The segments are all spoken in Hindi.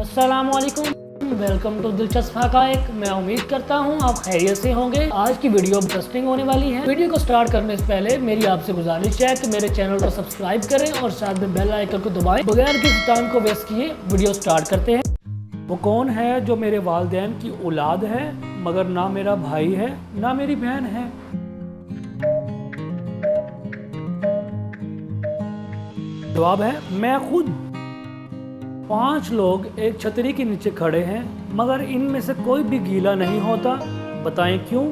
अस्सलामुअलैकुम, वेलकम टू दिलचस्प हक़ाइक़। मैं उम्मीद करता हूँ आप खैरियत से होंगे। आज की वीडियो इंटरेस्टिंग होने वाली है। वीडियो को स्टार्ट करने से पहले मेरी आपसे गुजारिश है कि मेरे चैनल को सब्सक्राइब करें और साथ में बेल आइकन को दबाएं। बगैर किसी टाइम को वेस्ट किए वीडियो स्टार्ट करते हैं। वो कौन है जो मेरे वालिदैन की औलाद है मगर ना मेरा भाई है ना मेरी बहन है? जवाब है मैं खुद। 5 लोग एक छतरी के नीचे खड़े हैं मगर इनमें से कोई भी गीला नहीं होता। बताएं क्यों?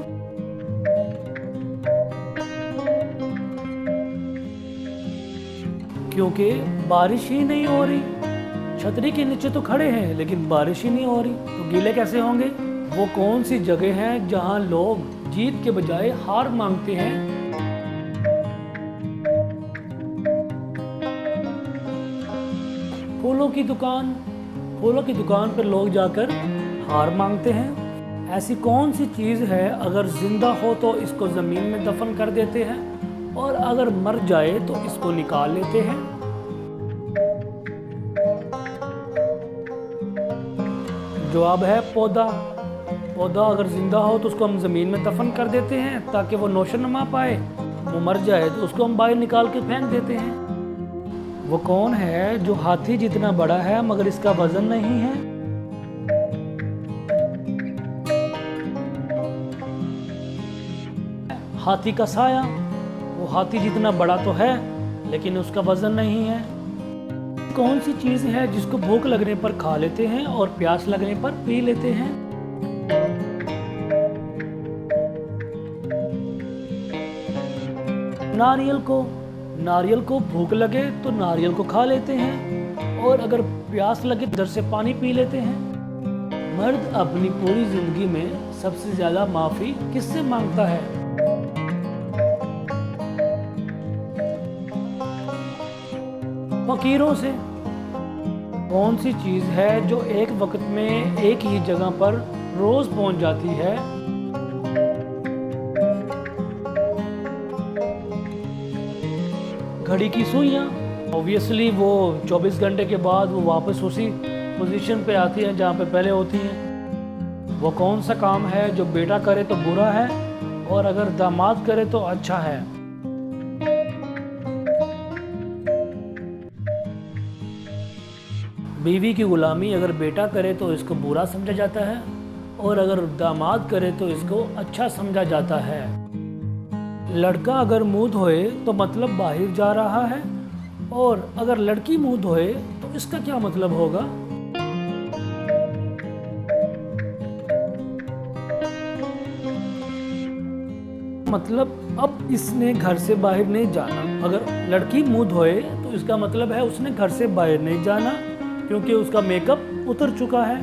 क्योंकि बारिश ही नहीं हो रही। छतरी के नीचे तो खड़े हैं लेकिन बारिश ही नहीं हो रही, तो गीले कैसे होंगे? वो कौन सी जगह है जहां लोग जीत के बजाय हार मांगते हैं? फूलों की दुकान। फूलों की दुकान पर लोग जाकर हार मांगते हैं। ऐसी कौन सी चीज़ है अगर जिंदा हो तो इसको ज़मीन में दफन कर देते हैं और अगर मर जाए तो इसको निकाल लेते हैं? जवाब है पौधा। पौधा अगर जिंदा हो तो उसको हम ज़मीन में दफन कर देते हैं ताकि वो नौशो नमा पाए। वो मर जाए तो उसको हम बाहर निकाल के फेंक देते हैं। वो कौन है जो हाथी जितना बड़ा है मगर इसका वजन नहीं है? हाथी का साया। वो हाथी जितना बड़ा तो है लेकिन उसका वजन नहीं है। कौन सी चीज़ है जिसको भूख लगने पर खा लेते हैं और प्यास लगने पर पी लेते हैं? नारियल को। नारियल को भूख लगे तो नारियल को खा लेते हैं और अगर प्यास लगे तो दर से पानी पी लेते हैं। मर्द अपनी पूरी जिंदगी में सबसे ज्यादा माफी किससे मांगता है? फकीरों से। कौन सी चीज है जो एक वक्त में एक ही जगह पर रोज पहुंच जाती है? घड़ी की सुइयां। ऑब्वियसली वो 24 घंटे के बाद वो वापस उसी पोजीशन पे आती हैं जहाँ पे पहले होती हैं। वो कौन सा काम है जो बेटा करे तो बुरा है और अगर दामाद करे तो अच्छा है? बीवी की गुलामी अगर बेटा करे तो इसको बुरा समझा जाता है और अगर दामाद करे तो इसको अच्छा समझा जाता है। लड़का अगर मुंह धोए तो मतलब बाहर जा रहा है और अगर लड़की मुंह धोए तो इसका क्या मतलब होगा? मतलब अब इसने घर से बाहर नहीं जाना। अगर लड़की मुंह धोए तो इसका मतलब है उसने घर से बाहर नहीं जाना क्योंकि उसका मेकअप उतर चुका है।